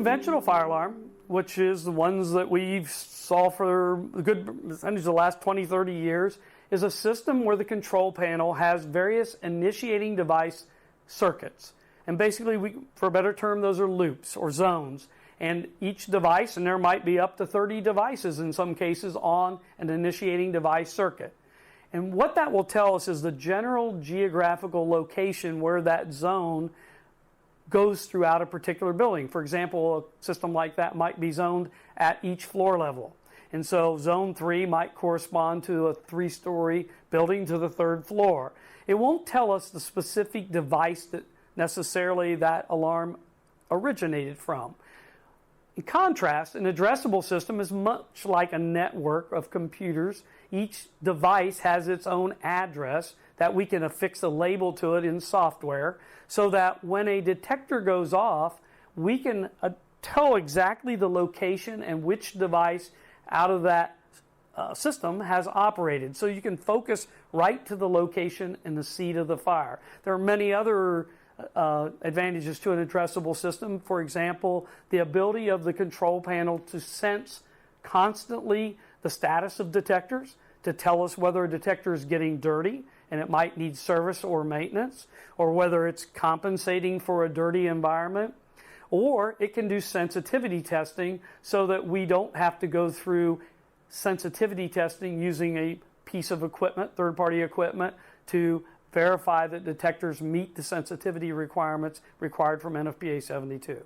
conventional fire alarm, which is the ones that we've saw for a good percentage of the last 20, 30 years, is a system where the control panel has various initiating device circuits. And basically, for a better term, those are loops or zones. And each device, and there might be up to 30 devices in some cases on an initiating device circuit. And what that will tell us is the general geographical location where that zone goes throughout a particular building. For example, a system like that might be zoned at each floor level. And so zone 3 might correspond to a 3-story building to the 3rd floor. It won't tell us the specific device that necessarily that alarm originated from. In contrast, an addressable system is much like a network of computers. Each device has its own address that we can affix a label to it in software so that when a detector goes off, we can tell exactly the location and which device out of that system has operated. So you can focus right to the location and the seat of the fire. There are many other advantages to an addressable system. For example, the ability of the control panel to sense constantly the status of detectors, to tell us whether a detector is getting dirty and it might need service or maintenance, or whether it's compensating for a dirty environment. Or it can do sensitivity testing so that we don't have to go through sensitivity testing using a piece of equipment, third-party equipment, to verify that detectors meet the sensitivity requirements required from NFPA 72.